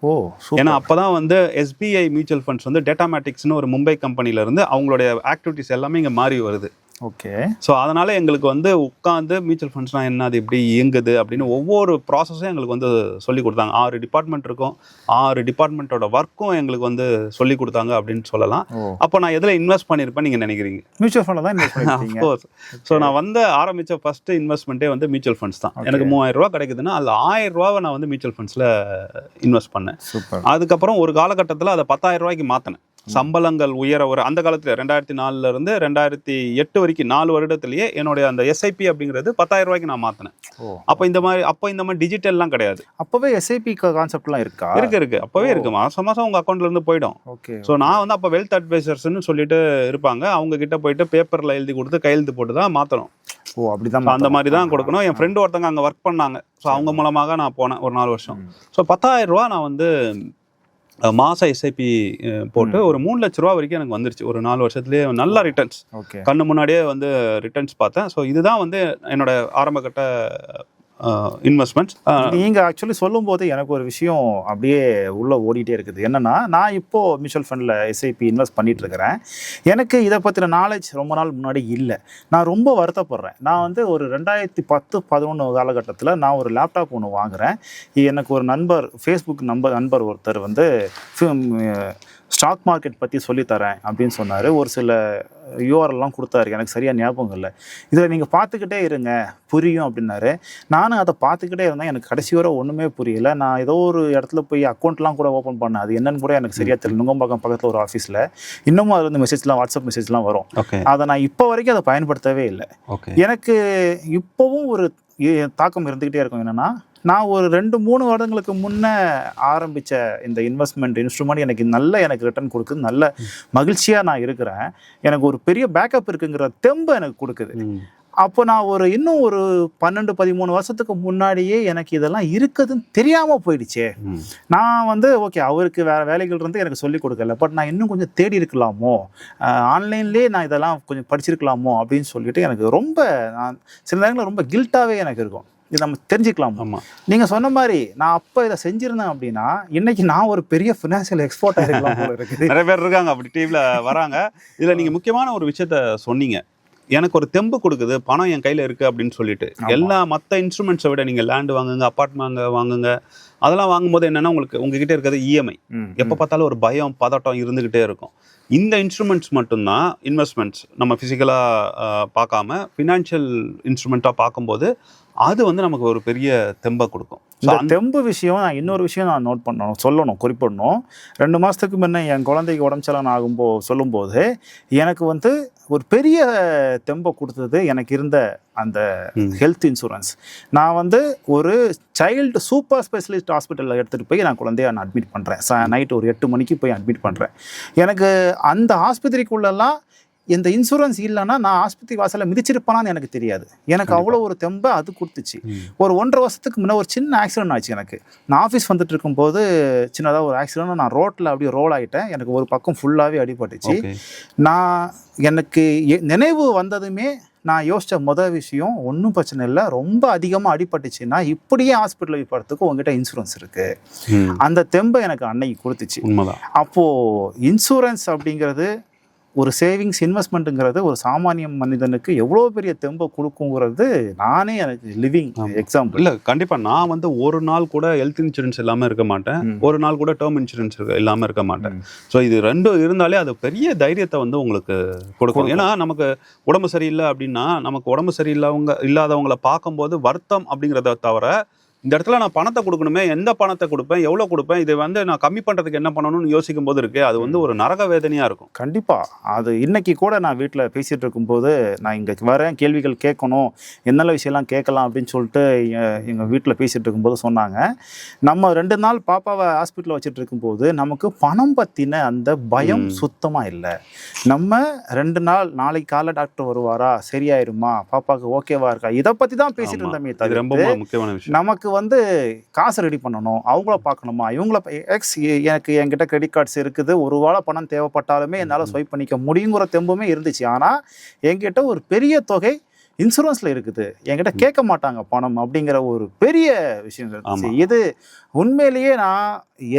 ஏன்னா அப்போதான் வந்து எஸ்பிஐ மியூச்சுவல் ஃபண்ட்ஸ் வந்து டேட்டாமேட்டிக்ஸ்னு ஒரு மும்பை கம்பெனிலேருந்து அவங்களுடைய ஆக்டிவிட்டிஸ் எல்லாமே இங்கே மாறி வருது. ஓகே. ஸோ அதனால எங்களுக்கு வந்து உட்காந்து மியூச்சுவல் ஃபண்ட்ஸ்னால் என்ன, அது எப்படி இயங்குது அப்படின்னு ஒவ்வொரு ப்ராசஸும் எங்களுக்கு வந்து சொல்லி கொடுத்தாங்க. 6 டிபார்ட்மெண்ட் இருக்கும், 6 டிபார்ட்மெண்ட்டோட ஒர்க்கும் எங்களுக்கு வந்து சொல்லி கொடுத்தாங்க அப்படின்னு சொல்லலாம். அப்போ நான் எதில் இன்வெஸ்ட் பண்ணியிருப்பேன் நீங்கள் நினைக்கிறீங்க? மியூச்சுவல் ஃபண்டில் தான் இன்வெஸ்ட் பண்ணிருக்கீங்க. அஃப்கோர்ஸ். ஸோ நான் வந்து ஆரம்பித்த ஃபர்ஸ்ட் இன்வெஸ்ட்மெண்ட்டே வந்து மியூச்சுவல் ஃபண்ட்ஸ் தான். எனக்கு 3000 ரூபா கிடைக்குதுன்னா அதில் 1000 ரூபாவை நான் வந்து மியூச்சுவல் ஃபண்ட்ஸில் இன்வெஸ்ட் பண்ணேன். அதுக்கப்புறம் ஒரு காலகட்டத்தில் அதை 10,000 ரூபாய்க்கு மாற்றினேன். சம்பளங்கள் உயர ஒரு அந்த காலத்தில் 2004 இருந்து 2008 வரைக்கும் 4 வருடத்திலேயே என்னுடைய அந்த எஸ்ஐபி அப்படிங்கிறது 10,000 ரூபாய்க்கு நான் மாற்றினேன். அப்போ இந்த மாதிரி டிஜிட்டல்லாம் கிடையாது. அப்போவே எஸ்ஐபி கான்செப்ட்லாம் இருக்கா? இருக்கு. அப்போவே இருக்கு. மாதம் உங்கள் அக்கௌண்ட்ல இருந்து போயிடும். ஸோ நான் வந்து அப்போ வெல்த் அட்வைசர்ஸ்ன்னு சொல்லிட்டு இருப்பாங்க, அவங்க கிட்ட போயிட்டு பேப்பரில் எழுதி கொடுத்து கையெழுத்து போட்டு தான் மாற்றணும். அப்படிதான் அந்த மாதிரி தான் கொடுக்கணும். என் ஃப்ரெண்டு ஒருத்தங்க அங்கே ஒர்க் பண்ணாங்க. ஸோ அவங்க மூலமாக நான் போனேன் ஒரு 4 வருஷம். ஸோ 10,000 ரூபா நான் வந்து மாதம் எஸ்ஐபி போட்டு ஒரு 3 லட்ச ரூபா வரைக்கும் எனக்கு வந்துருச்சு ஒரு 4 வருஷத்துலேயே. நல்ல ரிட்டர்ன்ஸ், கண்ணு முன்னாடியே வந்து ரிட்டர்ன்ஸ் பார்த்தேன். ஸோ இதுதான் வந்து என்னோட ஆரம்ப கட்ட இன்வெஸ்ட்மெண்ட்ஸ். நீங்கள் ஆக்சுவலி சொல்லும் போது எனக்கு ஒரு விஷயம் அப்படியே உள்ளே ஓடிட்டே இருக்குது. என்னன்னா, நான் இப்போது மியூச்சுவல் ஃபண்டில் எஸ்ஐபி இன்வெஸ்ட் பண்ணிட்டு இருக்கிறேன். எனக்கு இதை பற்றின நாலேஜ் ரொம்ப நாள் முன்னாடி இல்லை. நான் ரொம்ப வருத்தப்படுறேன். நான் வந்து ஒரு 2010-11 காலகட்டத்தில் நான் ஒரு லேப்டாப் ஒன்று வாங்குகிறேன். எனக்கு ஒரு நண்பர், ஃபேஸ்புக் நண்பர் ஒருத்தர் வந்து ஸ்டாக் மார்க்கெட் பற்றி சொல்லித்தரேன் அப்படின்னு சொன்னார். ஒரு சில யூஆர்எல்லாம் கொடுத்தாரு, எனக்கு சரியாக ஞாபகம் இல்லை. இதில் நீங்கள் பார்த்துக்கிட்டே இருங்க புரியும் அப்படின்னாரு. நானும் அதை பார்த்துக்கிட்டே இருந்தேன். எனக்கு கடைசி வரை ஒன்றுமே புரியல. நான் ஏதோ ஒரு இடத்துல போய் அக்கௌண்ட்லாம் கூட ஓப்பன் பண்ணேன். அது என்னன்னு கூட எனக்கு சரியாக தெரியல. நுங்கம்பாக்கம் பக்கத்தில் ஒரு ஆஃபீஸில் இன்னமும் அதில் வந்து மெசேஜ்லாம், வாட்ஸ்அப் மெசேஜ்லாம் வரும். அதை நான் இப்போ வரைக்கும் அதை பயன்படுத்தவே இல்லை. எனக்கு இப்போவும் ஒரு தாக்கம் இருந்துக்கிட்டே இருக்கும். என்னென்னா, நான் ஒரு 2-3 வருடங்களுக்கு முன்னே ஆரம்பித்த இந்த இன்வெஸ்ட்மெண்ட் இன்ஸ்ட்ருமெண்ட் எனக்கு ரிட்டர்ன் கொடுக்குது. நல்ல மகிழ்ச்சியாக நான் இருக்கிறேன். எனக்கு ஒரு பெரிய பேக்கப் இருக்குங்கிற தெம்பு எனக்கு கொடுக்குது. அப்போ நான் இன்னும் ஒரு 12-13 வருஷத்துக்கு முன்னாடியே எனக்கு இதெல்லாம் இருக்குதுன்னு தெரியாமல் போயிடுச்சே. நான் ஓகே, அவருக்கு வேறு வேலைகள் இருந்து எனக்கு சொல்லிக் கொடுக்கல, பட் நான் இன்னும் கொஞ்சம் தேடி இருக்கலாமோ, ஆன்லைன்லேயே நான் இதெல்லாம் கொஞ்சம் படிச்சிருக்கலாமோ அப்படின்னு சொல்லிட்டு எனக்கு நான் சில நேரங்களில் ரொம்ப கில்ட்டாகவே எனக்கு இருக்கும். இது நம்ம தெரிஞ்சுக்கலாம். நீங்கள் சொன்ன மாதிரி நான் அப்போ இதை செஞ்சுருந்தேன் அப்படின்னா இன்னைக்கு நான் ஒரு பெரிய ஃபினான்ஷியல் எக்ஸ்போர்ட்டாக இருக்கலாம் போல இருக்குது. நிறைய பேர் இருக்காங்க அப்படி டிவியில் வராங்க. இதில் நீங்கள் முக்கியமான ஒரு விஷயத்த சொன்னீங்க, எனக்கு ஒரு தெம்பு கொடுக்குது, பணம் என் கையில் இருக்குது அப்படின்னு சொல்லிட்டு. எல்லா மற்ற இன்ஸ்ட்ருமெண்ட்ஸை விட நீங்கள் லேண்டு வாங்குங்க, அப்பார்ட்மெண்ட் வாங்குங்க, அதெல்லாம் வாங்கும்போது என்னென்னா உங்ககிட்ட இருக்கிறது இஎம்ஐ. எப்போ பார்த்தாலும் ஒரு பயம் பதட்டம் இருந்துக்கிட்டே இருக்கும். இந்த இன்ஸ்ட்ருமெண்ட்ஸ் மட்டும்தான் இன்வெஸ்ட்மெண்ட்ஸ் நம்ம ஃபிசிக்கலாக பார்க்காம ஃபினான்ஷியல் இன்ஸ்ட்ருமெண்ட்டாக பார்க்கும்போது அது நமக்கு ஒரு பெரிய தெம்பை கொடுக்கும். இந்த தெம்பு விஷயம் இன்னொரு விஷயம் நான் நோட் பண்ணணும், குறிப்பிடணும். 2 மாதத்துக்கு முன்னே என் குழந்தைக்கு உடம்பு சரியில்லை சொல்லும்போது எனக்கு ஒரு பெரிய தெம்பை கொடுத்தது எனக்கு இருந்த அந்த ஹெல்த் இன்சூரன்ஸ். நான் ஒரு சைல்டு சூப்பர் ஸ்பெஷலிஸ்ட் ஹாஸ்பிட்டலில் எடுத்துகிட்டு போய் நான் குழந்தைய அட்மிட் பண்ணுறேன். நைட்டு ஒரு 8 மணிக்கு போய் அட்மிட் பண்ணுறேன். எனக்கு அந்த ஆஸ்பத்திரிக்குள்ளெல்லாம் இந்த இன்சூரன்ஸ் இல்லைன்னா நான் ஆஸ்பத்திரி வாசலில் மிதிச்சிருப்பானான்னு எனக்கு தெரியாது. எனக்கு அவ்வளோ ஒரு தெம்பை அது கொடுத்துச்சு. ஒரு 1.5 வருஷத்துக்கு முன்னே ஒரு சின்ன ஆக்சிடென்ட் ஆச்சு எனக்கு. நான் ஆஃபீஸ் வந்துட்டு இருக்கும்போது சின்னதாக ஒரு ஆக்சிடென்ட், நான் ரோட்டில் அப்படியே ரோல் ஆகிட்டேன். எனக்கு ஒரு பக்கம் ஃபுல்லாகவே அடிபட்டுச்சு. எனக்கு நினைவு வந்ததுமே நான் யோசித்த விஷயம், ஒன்றும் பிரச்சனை இல்லை, ரொம்ப அதிகமாக அடிபட்டுச்சுன்னா இப்படியே ஹாஸ்பிட்டலுக்கு போகிறதுக்கு உங்ககிட்ட இன்சூரன்ஸ் இருக்குது. அந்த தெம்பை எனக்கு அன்னைக்கு கொடுத்துச்சு. அப்போது இன்சூரன்ஸ் அப்படிங்கிறது ஒரு சேவிங்ஸ் இன்வெஸ்ட்மெண்ட்டுங்கிறது ஒரு சாமானிய மனிதனுக்கு எவ்வளோ பெரிய தெம்பை கொடுக்குங்கிறது நானே எனக்கு லிவிங் எக்ஸாம்பிள். இல்லை, கண்டிப்பாக நான் ஒரு நாள் கூட ஹெல்த் இன்சூரன்ஸ் இல்லாமல் இருக்க மாட்டேன், ஒரு நாள் கூட டேர்ம் இன்சூரன்ஸ் இல்லாமல் இருக்க மாட்டேன். ஸோ இது ரெண்டும் இருந்தாலே அது பெரிய தைரியத்தை உங்களுக்கு கொடுக்கும். ஏன்னா நமக்கு உடம்பு சரியில்லை அப்படின்னா, நமக்கு உடம்பு இல்லாதவங்களை பார்க்கும்போது வருத்தம் அப்படிங்கிறத தவிர, இந்த இடத்துல நான் பணத்தை கொடுக்கணுமே, எந்த பணத்தை கொடுப்பேன், எவ்வளோ கொடுப்பேன், இதை நான் கம்மி பண்ணுறதுக்கு என்ன பண்ணணும்னு யோசிக்கும் போது இருக்கு, அது ஒரு நரக வேதனையாக இருக்கும். கண்டிப்பாக. அது இன்னைக்கு கூட நான் வீட்டில் பேசிகிட்டு இருக்கும்போது நான் இங்கே வரேன், கேள்விகள் கேட்கணும், என்னென்ன விஷயம்லாம் கேட்கலாம் அப்படின்னு சொல்லிட்டு எங்கள் வீட்டில் பேசிகிட்டு இருக்கும்போது சொன்னாங்க, நம்ம 2 நாள் பாப்பாவை ஹாஸ்பிட்டலில் வச்சுட்டு இருக்கும்போது நமக்கு பணம் பற்றின அந்த பயம் சுத்தமாக இல்லை. நம்ம 2 நாள், நாளைக்கு காலை டாக்டர் வருவாரா, சரியாயிருமா, பாப்பாவுக்கு ஓகேவா இருக்கா, இதை பற்றி தான் பேசிட்டு இருந்தோமே தவிர ரொம்ப முக்கியமான விஷயம் நமக்கு காசு ரெடி பண்ணணும், அவங்கள பார்க்கணுமா, இவங்கள எனக்கு என்கிட்ட கிரெடிட் கார்ட்ஸ் இருக்குது, ஒருவேளை பணம் தேவைப்பட்டாலுமே என்னால் ஸ்வைப் பண்ணிக்க முடியுங்கிற தெம்புமே இருந்துச்சு. ஆனால் என்கிட்ட ஒரு பெரிய தொகை இன்சூரன்ஸில் இருக்குது, என்கிட்ட கேட்க மாட்டாங்க பணம் அப்படிங்கிற ஒரு பெரிய விஷயம் இருந்துச்சு. இது உண்மையிலேயே நான்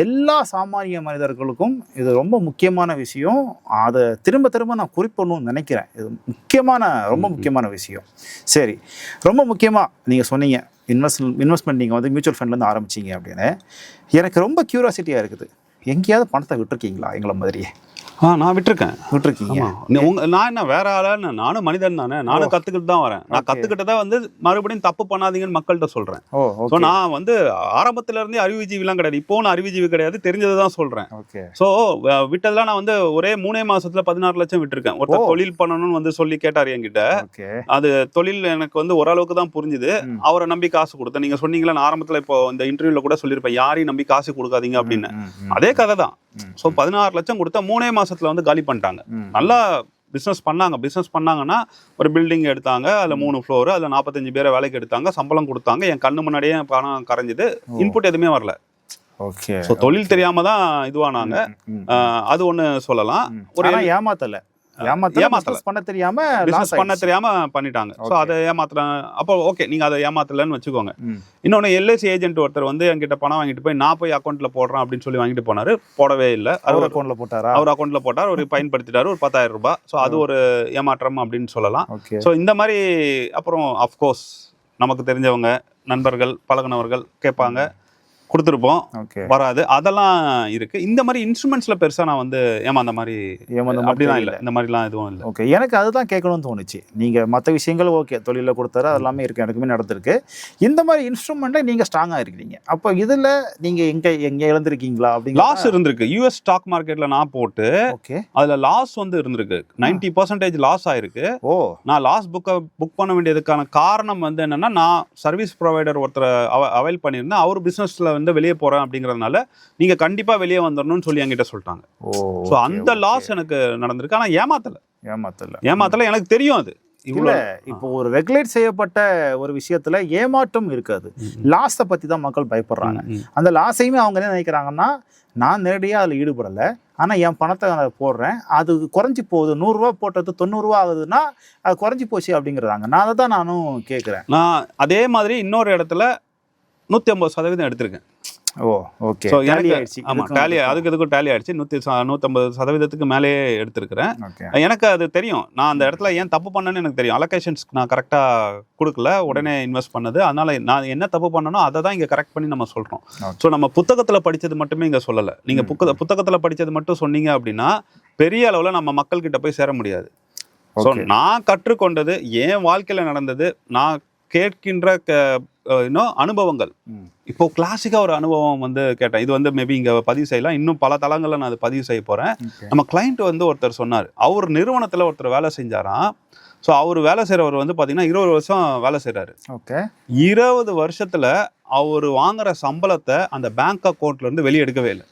எல்லா சாமானிய மனிதர்களுக்கும் இது ரொம்ப முக்கியமான விஷயம். அதை திரும்ப திரும்ப நான் குறிப்பிடணும்னு நினைக்கிறேன். இது ரொம்ப முக்கியமான விஷயம். சரி, ரொம்ப முக்கியமாக நீங்கள் சொன்னீங்க இன்வெஸ்ட்மெண்ட் நீங்கள் மியூச்சுவல் ஃபண்ட்லேருந்து ஆரம்பிச்சிங்க அப்படின்னு. எனக்கு ரொம்ப க்யூரியாசிட்டியாக இருக்குது, எங்கேயாவது பணத்தை விட்டுருக்கீங்களா எங்களை மாதிரியே? நான் விட்டுருக்கீங்க. நான் என்ன வேற ஆளா? நானும் மனிதன் தானே, நானும் கத்துக்கிட்டு தான் வரேன். நான் கத்துக்கிட்டதா மறுபடியும் தப்பு பண்ணாதீங்கன்னு மக்கள்கிட்ட சொல்றேன். ஸோ நான் ஆரம்பத்துல இருந்தே அறிவுஜீவிலாம் கிடையாது, இப்போ நான் அறிவுஜீவி கிடையாது, தெரிஞ்சதை தான் சொல்றேன். ஸோ விட்டதெல்லாம் நான் ஒரே 3 மாசத்துல 16 லட்சம் விட்டுருக்கேன். ஒருத்தர் தொழில் பண்ணணும்னு சொல்லி கேட்டாரு என்கிட்ட. அது தொழில் எனக்கு ஓரளவுக்கு தான் புரிஞ்சுது. அவரை நம்பி காசு கொடுத்தேன். நீங்க சொன்னீங்களா, நான் ஆரம்பத்துல இப்போ இந்த இன்டர்வியூல கூட சொல்லியிருப்பேன், யாரையும் நம்பி காசு கொடுக்காதீங்க அப்படின்னு. அதே கதை தான். ஸோ 16 லட்சம் கொடுத்தா 3 மாசத்துல காலி பண்ணிட்டாங்க. நல்லா பிஸ்னஸ் பண்ணாங்கன்னா ஒரு பில்டிங் எடுத்தாங்க, அதில் 3 ஃப்ளோர், அதில் 45 பேரை வேலைக்கு எடுத்தாங்க, சம்பளம் கொடுத்தாங்க, என் கண்ணு முன்னாடியே பணம் கரைஞ்சிது, இன்புட் எதுவுமே வரல. ஸோ தொழில் தெரியாம தான் இதுவானாங்க. அது ஒன்று சொல்லலாம். ஒரு ஏமாத்தல பண்ண தெரியாம பண்ணிட்டாங்க. ஸோ அதை ஏமாத்துறேன். அப்போ ஓகே, நீங்க அதை ஏமாத்தலன்னு வச்சுக்கோங்க. இன்னொன்னு, எல்ஐசி ஏஜென்ட் ஒருத்தர் என்கிட்ட பணம் வாங்கிட்டு போய் நான் போய் அக்கௌண்ட்ல போடுறேன் அப்படின்னு சொல்லி வாங்கிட்டு போனாரு. போடவே இல்லை. அவர் அக்கௌண்ட்ல போட்டார், ஒரு பயன்படுத்திட்டாரு, ஒரு 10,000 ரூபாய். ஸோ அது ஒரு ஏமாற்றம் அப்படின்னு சொல்லலாம். ஸோ இந்த மாதிரி அப்புறம் அஃப்கோர்ஸ் நமக்கு தெரிஞ்சவங்க, நண்பர்கள், பழகுனவர்கள் கேட்பாங்க, கொடுத்துருப்போம், வராது, அதெல்லாம் இருக்கு. இந்த மாதிரி இன்ஸ்ட்ருமெண்ட்ஸ்ல பெருசா நான் வந்து ஏமாந்த மாதிரி அப்படிலாம் இல்லை, இந்த மாதிரிலாம் எதுவும் இல்லை. ஓகே, எனக்கு அதுதான் கேட்கணும்னு தோணுச்சு. நீங்க மற்ற விஷயங்கள் ஓகே தொழிலில் கொடுத்தாரு, அது எல்லாமே இருக்கு, எனக்குமே நடந்திருக்கு. இந்த மாதிரி இன்ஸ்ட்ருமெண்ட்டை நீங்க ஸ்ட்ராங்கா இருக்கிறீங்க, அப்போ இதுல நீங்க எங்க இழந்திருக்கீங்களா? அப்படிங்கிற லாஸ் இருந்திருக்கு. யூஎஸ் ஸ்டாக் மார்க்கெட்ல நான் போட்டு அதுல லாஸ் வந்து இருந்திருக்கு, 90% லாஸ் ஆயிருக்கு. நான் லாஸ் புக் பண்ண வேண்டியதுக்கான காரணம் வந்து என்னன்னா, நான் சர்வீஸ் ப்ரொவைடர் ஒருத்தர் அவைல் பண்ணியிருந்தேன், அவர் பிசினஸ்ல வந்து வெளியே போறேன் அப்படிங்கறதுனால நீங்க கண்டிப்பா வெளியே வந்துடணும்னு சொல்லி என்கிட்ட சொல்லிட்டாங்க. ஸோ அந்த லாஸ் எனக்கு நடந்திருக்கு. ஆனா ஏமாத்தல எனக்கு தெரியும். அது இல்ல, இப்போ ஒரு ரெகுலேட் செய்யப்பட்ட ஒரு விஷயத்துல ஏமாற்றம் இருக்காது, லாஸை பத்தி தான் மக்கள் பயப்படுறாங்க. அந்த லாஸையுமே அவங்க என்ன நினைக்கிறாங்கன்னா, நான் நேரடியாக அதில் ஈடுபடலை, ஆனால் என் பணத்தை நான் போடுறேன், அது குறைஞ்சி போகுது, 100 ரூபா போட்டது 90 ரூபா ஆகுதுன்னா அது குறைஞ்சி போச்சு அப்படிங்கிறாங்க. நான் அதை தான் நானும் கேட்குறேன். நான் அதே மாதிரி இன்னொரு இடத்துல 150% எடுத்திருக்கேன். ஓகே, ஸோ எனக்கு டேலி அதுக்கும் டேலி ஆயிடுச்சு. 150% மேலேயே எடுத்திருக்கிறேன். எனக்கு அது தெரியும், நான் அந்த இடத்துல ஏன் தப்பு பண்ணேன்னு எனக்கு தெரியும். அலோகேஷன்ஸ் நான் கரெக்டாக கொடுக்கல, உடனே இன்வெஸ்ட் பண்ணது. அதனால நான் என்ன தப்பு பண்ணனோ அதை தான் இங்கே கரெக்ட் பண்ணி நம்ம சொல்கிறோம். ஸோ நம்ம புத்தகத்தில் படித்தது மட்டுமே இங்கே சொல்லலை. நீங்கள் புத்தகத்தில் படித்தது மட்டும் சொன்னீங்க அப்படின்னா பெரிய அளவில் நம்ம மக்கள்கிட்ட போய் சேர முடியாது. ஸோ நான் கற்றுக்கொண்டது, என் வாழ்க்கையில் நடந்தது, நான் கேட்கின்ற அனுபவங்கள். இப்போ கிளாசிக்கா ஒரு அனுபவம் வந்து கேட்டேன், இது வந்து மேபி இங்க பதிவு செய்யலாம், இன்னும் பல தளங்கள்ல நான் அதை பதிவு செய்ய போறேன். நம்ம கிளைண்ட் வந்து ஒருத்தர் சொன்னார், அவர் நிறுவனத்துல ஒருத்தர் வேலை செஞ்சாராம். ஸோ அவர் வேலை செய்யறவர் வந்து பாத்தீங்கன்னா 20 வருஷம் வேலை செய்யறாரு. 20 வருஷத்துல அவர் வாங்குற சம்பளத்தை அந்த பேங்க் அக்கௌண்ட்ல இருந்து வெளியே எடுக்கவே இல்லை.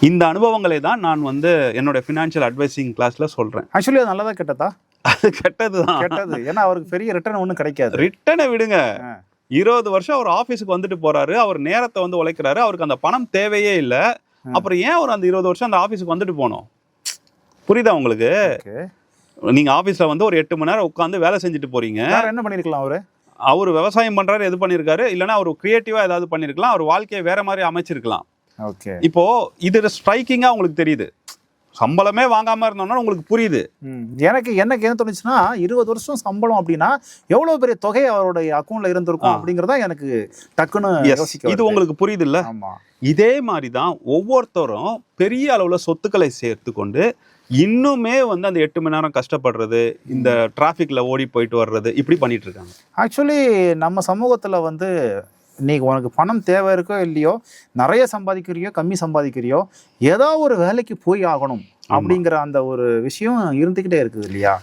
இந்த அனுபவங்களை தான் நான் வந்து என்னோட ஃபினான்ஷியல் அட்வைசிங் கிளாஸ்ல சொல்றேன். ஆக்சுவலி அது நல்லதா கெட்டதா? அது கெட்டதுதான். ஏன்னா அவருக்கு பெரிய ரிட்டர்ன் ஒன்றும் கிடைக்காது. ரிட்டர்னை விடுங்க, 20 வருஷம் அவர் ஆபீஸுக்கு வந்துட்டு போறாரு, அவர் நேரத்தை வந்து உழைக்கிறாரு, அவருக்கு அந்த பணம் தேவையே இல்லை. அப்புறம் ஏன் அவர் அந்த 20 வருஷம் அந்த ஆபீஸுக்கு வந்துட்டு போனோம்? புரியுதா உங்களுக்கு? நீங்க ஆபீஸ்ல வந்து ஒரு 8 மணி நேரம் உட்காந்து வேலை செஞ்சுட்டு போறீங்க. என்ன பண்ணிருக்கலாம்? அவரு விவசாயம் பண்றாரு, எது பண்ணிருக்காரு, இல்லைன்னா அவர் கிரியேட்டிவா ஏதாவது பண்ணிருக்கலாம், அவர் வாழ்க்கையை வேற மாதிரி அமைச்சிருக்கலாம். இப்போ இது ஸ்ட்ரைக்கிங்கா உங்களுக்கு தெரியுது, சம்பளமே வாங்காம இருந்தோம்னா உங்களுக்கு புரியுது. எனக்கு என்ன தோணுச்சுன்னா, 20 வருஷம் சம்பளம் அப்படின்னா எவ்வளவு பெரிய தொகை அவருடைய அக்கௌண்ட்ல இருந்திருக்கும் அப்படிங்கறதா எனக்கு டக்குன்னு யோசிக்க. இது உங்களுக்கு புரியுது இல்ல? இதே மாதிரிதான் ஒவ்வொருத்தரும் பெரிய அளவுல சொத்துக்களை சேர்த்து கொண்டு இன்னுமே வந்து அந்த 8 மணி நேரம் கஷ்டப்படுறது, இந்த டிராஃபிக்ல ஓடி போயிட்டு வர்றது, இப்படி பண்ணிட்டு இருக்காங்க. ஆக்சுவலி நம்ம சமூகத்துல வந்து நீ உனக்கு பணம் தேவை இருக்கோ இல்லையோ, நிறைய சம்பாதிக்கிறியோ கம்மி சம்பாதிக்கிறியோ, ஏதோ ஒரு வேலைக்கு போய் ஆகணும் அப்படிங்கிற அந்த ஒரு விஷயம் இருந்துக்கிட்டே இருக்குது இல்லையா?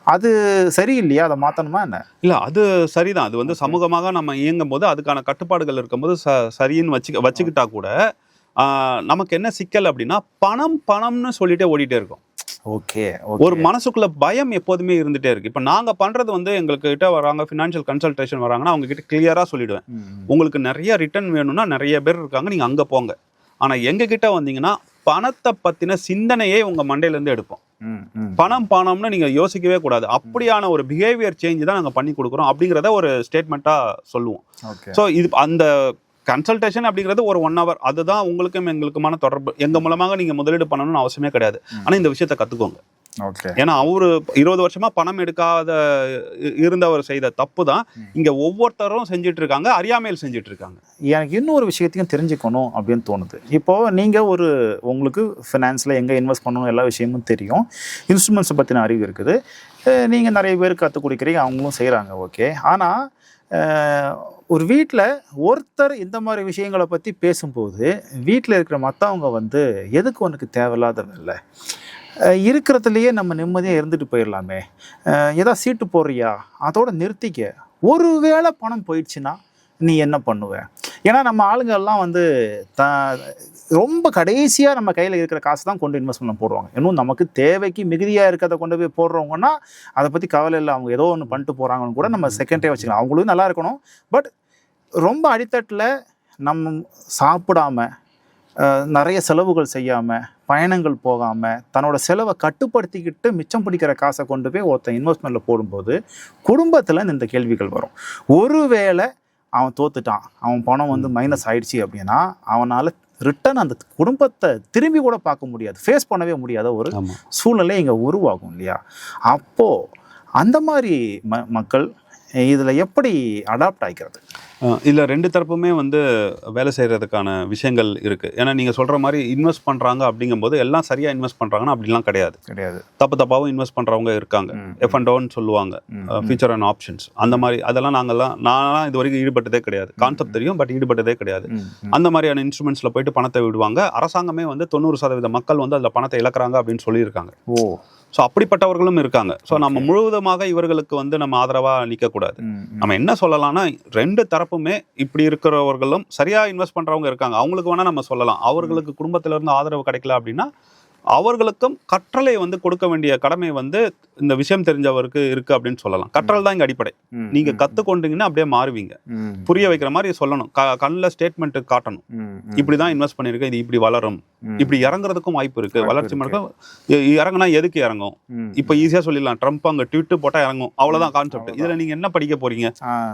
அது சரி இல்லையா? அதை மாற்றணுமா என்ன? இல்லை, அது சரிதான். அது வந்து சமூகமாக நம்ம இயங்கும் போது அதுக்கான கட்டுப்பாடுகள் இருக்கும்போது சரின்னு வச்சுக்கிட்டா கூட நமக்கு என்ன சிக்கல் அப்படின்னா, பணம்னு சொல்லிட்டே ஓடிட்டே இருக்கும். ஒரு மனசுக்குள்ள பயம் எப்போதுமே இருந்துட்டே இருக்கு. இப்ப நாங்க பண்றது வந்து எங்களுக்கு கிட்ட வராங்க, ஃபினான்ஷியல் கன்சல்டேஷன் வராங்கன்னா அவங்க கிட்ட கிளியரா சொல்லிடுவேன், உங்களுக்கு நிறைய ரிட்டர்ன் வேணும்னா நிறைய பேர் இருக்காங்க, நீங்க அங்க போங்க. ஆனா எங்க கிட்ட வந்தீங்கன்னா பணத்தை பத்தின சிந்தனையே உங்க மண்டையில இருந்து எடுப்போம். பணம்னு நீங்க யோசிக்கவே கூடாது. அப்படியான ஒரு பிஹேவியர் சேஞ்ச் தான் நாங்க பண்ணி கொடுக்குறோம் அப்படிங்கிறத ஒரு ஸ்டேட்மெண்ட்டா சொல்லுவோம். ஸோ இது அந்த கன்சல்டேஷன் அப்படிங்கிறது ஒரு 1 hour, அதுதான் உங்களுக்கும் எங்களுக்குமான தொடர்பு. எங்க மூலமாக நீங்க முதலீடு பண்ணணும்னு அவசியமே கிடையாது. ஆனா இந்த விஷயத்த கத்துக்கோங்க. ஏன்னா அவரு 20 வருஷமா பணம் எடுக்காத இருந்தவர் செய்த தப்பு தான் இங்க ஒவ்வொருத்தரும் செஞ்சுட்டு இருக்காங்க, அறியாமையில் செஞ்சுட்டு இருக்காங்க. எனக்கு இன்னொரு விஷயத்தையும் தெரிஞ்சுக்கணும் அப்படின்னு தோணுது. இப்போ நீங்க உங்களுக்கு ஃபினான்ஸ்ல எங்க இன்வெஸ்ட் பண்ணணும் எல்லா விஷயமும் தெரியும், இன்ஸ்ட்ருமெண்ட்ஸை பத்தின அறிவு இருக்குது, நீங்க நிறைய பேருக்கு கற்றுக் கொடுக்குறீங்க, அவங்களும் செய்யறாங்க. ஓகே, ஆனா ஒரு வீட்டில் ஒருத்தர் இந்த மாதிரி விஷயங்களை பற்றி பேசும்போது வீட்டில் இருக்கிற மற்றவங்க வந்து எதுக்கு உனக்கு தேவையில்லாத வேலை, இருக்கிறதுலையே நம்ம நிம்மதியாக இருந்துட்டு போயிடலாமே, ஏதாவது சீட்டு போடுறியா, அதோட நிறுத்திக்க, ஒரு வேளை பணம் போயிடுச்சுன்னா நீ என்ன பண்ணுவ? ஏன்னா நம்ம ஆளுங்கள்லாம் வந்து ரொம்ப கடைசியாக நம்ம கையில் இருக்கிற காசு தான் கொண்டு இன்வெஸ்ட்மெண்ட் போடுவாங்க. இன்னும் நமக்கு தேவைக்கு மிகுதியாக இருக்கிறத கொண்டு போய் போடுறவங்கன்னா அதை பற்றி கவலை இல்லை, அவங்க ஏதோ ஒன்று பண்ணிட்டு போகிறாங்கன்னு கூட நம்ம செகண்டே வச்சுக்கலாம், அவங்களும் நல்லா இருக்கணும். பட் ரொம்ப அடித்தட்டில் நம்ம சாப்பிடாம, நிறைய செலவுகள் செய்யாமல், பயணங்கள் போகாமல், தன்னோட செலவை கட்டுப்படுத்திக்கிட்டு மிச்சம் பிடிக்கிற காசை கொண்டு போய் ஒருத்தன் இன்வெஸ்ட்மெண்ட்டில் போடும்போது குடும்பத்தில் இந்த கேள்விகள் வரும். ஒருவேளை அவன் தோத்துட்டான், அவன் பணம் வந்து மைனஸ் ஆயிடுச்சு அப்படின்னா அவனால் ரிட்டர்ன் அந்த குடும்பத்தை திரும்பி கூட பார்க்க முடியாது, ஃபேஸ் பண்ணவே முடியாத ஒரு சூழ்நிலை இங்கே உருவாகும் இல்லையா? அப்போது அந்த மாதிரி மக்கள் இதில் எப்படி அடாப்ட் ஆகிக்கிறது? இல்லை, ரெண்டு தரப்புமே வந்து வேலை செய்கிறதுக்கான விஷயங்கள் இருக்குது. ஏன்னா நீங்கள் சொல்கிற மாதிரி இன்வெஸ்ட் பண்ணுறாங்க அப்படிங்கும்போது எல்லாம் சரியாக இன்வெஸ்ட் பண்ணுறாங்கன்னா அப்படிலாம் கிடையாது. தப்பாகவும் இன்வெஸ்ட் பண்ணுறவங்க இருக்காங்க. F&Oன்னு சொல்லுவாங்க, ஃபியூச்சர் அண்ட் ஆப்ஷன்ஸ். அந்த மாதிரி அதெல்லாம் நான்லாம் இது வரைக்கும் ஈடுபட்டதே கிடையாது. கான்செப்ட் தெரியும், பட் ஈடுபட்டதே கிடையாது. அந்த மாதிரியான இன்ஸ்ட்ருமெண்ட்ஸில் போயிட்டு பணத்தை விடுவாங்க. அரசாங்கமே வந்து 90% மக்கள் வந்து அதில் பணத்தை இழக்கிறாங்க அப்படின்னு சொல்லியிருக்காங்க. ஸோ அப்படிப்பட்டவர்களும் இருக்காங்க. ஸோ நம்ம முழுவதுமாக இவர்களுக்கு வந்து நம்ம ஆதரவாக நிற்கக்கூடாது. நம்ம என்ன சொல்லலாம்னா, ரெண்டு தரப்புமே இப்படி இருக்கிறவர்களும் சரியாக இன்வெஸ்ட் பண்ணுறவங்க இருக்காங்க. அவங்களுக்கு வேணால் நம்ம சொல்லலாம். அவர்களுக்கு குடும்பத்திலேருந்து ஆதரவு கிடைக்கல அப்படின்னா அவர்களுக்கும் கற்றலை வந்து கொடுக்க வேண்டிய கடமை வந்து இந்த விஷயம் தெரிஞ்சவருக்கு இருக்கு அப்படின்னு சொல்லலாம். கற்றல் தான் இங்க அடிப்படை. நீங்க கத்துக்கொண்டீங்கன்னா அப்படியே மாறுவீங்க. புரிய வைக்கிற மாதிரி சொல்லணும். கண்ணில் ஸ்டேட்மெண்ட் காட்டணும். இப்படிதான் இன்வெஸ்ட் பண்ணிருக்கேன், இது இப்படி வளரும், இப்படி இறங்குறதுக்கும் வாய்ப்பு இருக்கு. வளர்ச்சி மட்டும் இறங்குனா எதுக்கு இறங்கும்? இப்ப ஈஸியா சொல்லிடலாம், ட்ரம்ப் அங்க ட்வீட் போட்டா இறங்கும், அவ்வளவுதான் கான்செப்ட். இதுல நீங்க என்ன படிக்க போறீங்க?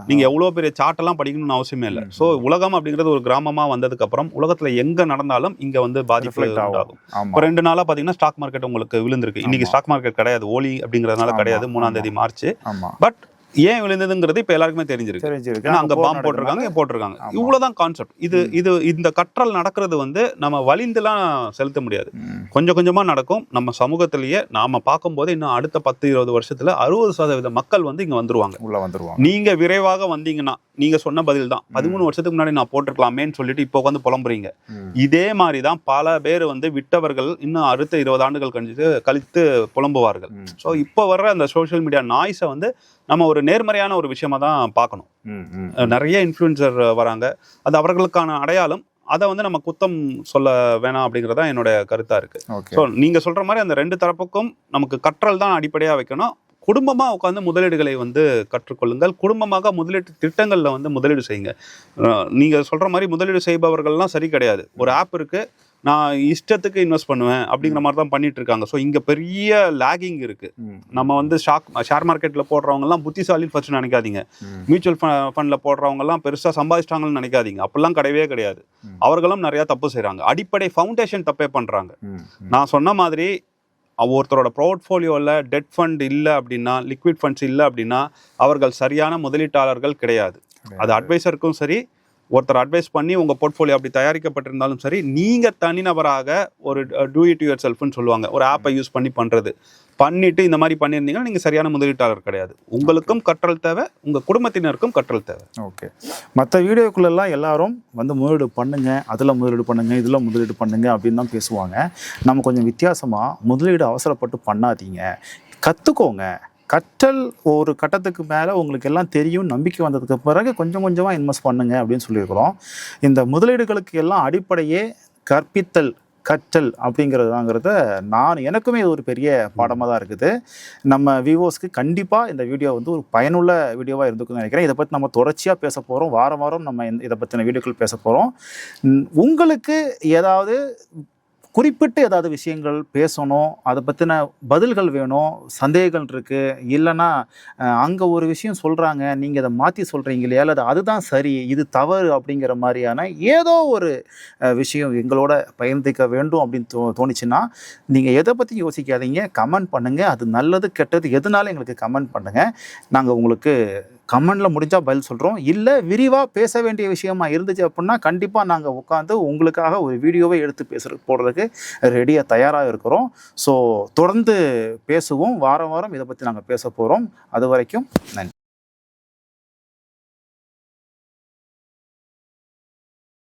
நீங்க எவ்வளவு பெரிய சார்ட் எல்லாம் படிக்கணும்னு அவசியமே இல்லை. சோ உலகம் அப்படிங்கிறது ஒரு கிராமமா வந்ததுக்கு அப்புறம் உலகத்துல எங்க நடந்தாலும் இங்க வந்து பாதிப்பு உண்டாகும். இப்போ 2 நாளா பாத்தீங்கன்னா ஸ்டாக் மார்க்கெட் உங்களுக்கு விழுந்திருக்கு. இன்னைக்கு ஸ்டாக் மார்க்கெட் கிடையாது, ஓலி அப்படிங்கறதுனால கிடையாது, 3ஆம் தேதி மார்ச். பட் ஏன் விழுந்ததுங்கிறது இப்ப எல்லாருக்குமே தெரிஞ்சிருக்கு. அங்க பாம்பு போட்டிருக்காங்க. இவ்வளவுதான் கான்செப்ட். இது இந்த கற்றல் நடக்கிறது வந்து நம்ம வலிந்துலாம் செலுத்த முடியாது. கொஞ்சம் கொஞ்சமா நடக்கும். நம்ம சமூகத்திலேயே நாம பார்க்கும்போது இன்னும் அடுத்த 10-20 வருஷத்துல 60% மக்கள் வந்து இங்க வந்துருவாங்க. நீங்க விரைவாக வந்தீங்கன்னா நீங்க சொன்ன பதில் தான் 13 வருஷத்துக்கு முன்னாடி நான் போட்டிருக்கலாமேன்னு சொல்லிட்டு இப்போ வந்து புலம்புறீங்க. இதே மாதிரிதான் பல பேர் வந்து விட்டவர்கள் இன்னும் அடுத்த 20 ஆண்டுகள் கழித்து புலம்புவார்கள். ஸோ இப்போ வர்ற அந்த சோசியல் மீடியா நாய்ஸை வந்து நம்ம ஒரு நேர்மறையான ஒரு விஷயமா தான் பார்க்கணும். நிறைய இன்ஃப்ளூயன்சர் வராங்க, அது அவர்களுக்கான அடையாளம். அதை வந்து நம்ம குத்தம் சொல்ல வேணாம் அப்படிங்கிறதா என்னோட கருத்தா இருக்கு. ஸோ நீங்க சொல்ற மாதிரி அந்த ரெண்டு தரப்புக்கும் நமக்கு கற்றல் தான் அடிப்படையா வைக்கணும். குடும்பமாக உட்காந்து முதலீடுகளை வந்து கற்றுக்கொள்ளுங்கள். குடும்பமாக முதலீட்டு திட்டங்களில் வந்து முதலீடு செய்யுங்க. நீங்கள் சொல்கிற மாதிரி முதலீடு செய்பவர்கள்லாம் சரி கிடையாது. ஒரு ஆப் இருக்குது, நான் இஷ்டத்துக்கு இன்வெஸ்ட் பண்ணுவேன் அப்படிங்கிற மாதிரி தான் பண்ணிட்டு இருக்காங்க. ஸோ இங்கே பெரிய லேகிங் இருக்குது. நம்ம வந்து ஷேர் மார்க்கெட்டில் போடுறவங்கலாம் புத்திசாலின்னு ஃபர்ஸ்ட் நினைக்காதீங்க. மியூச்சுவல் ஃபண்டில் போடுறவங்கலாம் பெருசாக சம்பாதிச்சிட்டாங்கன்னு நினைக்காதீங்க. அப்படிலாம் கிடையவே கிடையாது. அவர்களும் நிறையா தப்பு செய்கிறாங்க. அடிப்படை ஃபவுண்டேஷன் தப்பே பண்ணுறாங்க. நான் சொன்ன மாதிரி ஒருத்தரோட போர்ட்ஃபோலியோவில் டெட் ஃபண்ட் இல்லை அப்படின்னா, லிக்விட் ஃபண்ட்ஸ் இல்லை அப்படின்னா அவர்கள் சரியான முதலீட்டாளர்கள் கிடையாது. அது அட்வைசருக்கும் சரி, ஒருத்தர் அட்வைஸ் பண்ணி உங்கள் போர்ட்ஃபோலியோ அப்படி தயாரிக்கப்பட்டிருந்தாலும் சரி, நீங்கள் தனிநபராக ஒரு டூ இட் யுவர் செல்ஃப்னு சொல்லுவாங்க, ஒரு ஆப்பை யூஸ் பண்ணிட்டு இந்த மாதிரி பண்ணியிருந்தீங்கன்னா நீங்கள் சரியான முதலீட்டாளர் கிடையாது. உங்களுக்கும் கற்றல் தேவை, உங்கள் குடும்பத்தினருக்கும் கற்றல் தேவை. ஓகே, மற்ற வீடியோக்குள்ளெல்லாம் எல்லாரும் வந்து முதலீடு பண்ணுங்க, அதில் முதலீடு பண்ணுங்க, இதில் முதலீடு பண்ணுங்க அப்படின்னு தான் பேசுவாங்க. நம்ம கொஞ்சம் வித்தியாசமாக முதலீடு அவசரப்பட்டு பண்ணாதீங்க, கற்றுக்கோங்க. கற்றல் ஒரு கட்டத்துக்கு மேலே உங்களுக்கு எல்லாம் தெரியும், நம்பிக்கை வந்ததுக்கு பிறகு கொஞ்சம் கொஞ்சமாக இன்வெஸ்ட் பண்ணுங்க அப்படின்னு சொல்லியிருக்கிறோம். இந்த முதலீடுகளுக்கு எல்லாம் அடிப்படையே கற்றல் அப்படிங்கிறதாங்கிறத எனக்குமே இது ஒரு பெரிய பாடமாக தான் இருக்குது. நம்ம வியூவர்ஸ்க்கு கண்டிப்பாக இந்த வீடியோ வந்து ஒரு பயனுள்ள வீடியோவாக இருந்துக்குன்னு நினைக்கிறேன். இதை பற்றி நம்ம தொடர்ச்சியாக பேச போகிறோம். வாரம் நம்ம இதை பற்றின வீடியோக்கள் பேச போகிறோம். உங்களுக்கு ஏதாவது குறிப்பிட்டு ஏதாவது விஷயங்கள் பேசணும், அதை பற்றின பதில்கள் வேணும், சந்தேகங்கள் இருக்குது, இல்லைன்னா அங்கே ஒரு விஷயம் சொல்கிறாங்க, நீங்கள் அதை மாற்றி சொல்கிறீங்க இல்லையா, அல்லது அதுதான் சரி இது தவறு அப்படிங்கிற மாதிரியான ஏதோ ஒரு விஷயம் எங்களோட பகிர்ந்துக்க வேண்டும் அப்படின்னு தோணுச்சுன்னா நீங்கள் எதை பற்றி யோசிக்காதீங்க, கமெண்ட் பண்ணுங்கள். அது நல்லது கெட்டது எதுனாலும் எங்களுக்கு கமெண்ட் பண்ணுங்கள். நாங்கள் உங்களுக்கு கமெண்டில் முடிஞ்சால் பதில் சொல்கிறோம். இல்லை விரிவாக பேச வேண்டிய விஷயமா இருந்துச்சு அப்படின்னா கண்டிப்பாக நாங்கள் உட்காந்து உங்களுக்காக ஒரு வீடியோவை எடுத்து போடுறதுக்கு ரெடியாக தயாராக இருக்கிறோம். ஸோ தொடர்ந்து பேசுவோம். வாரம் இதை பற்றி நாங்கள் பேச போகிறோம். அது வரைக்கும் நன்றி.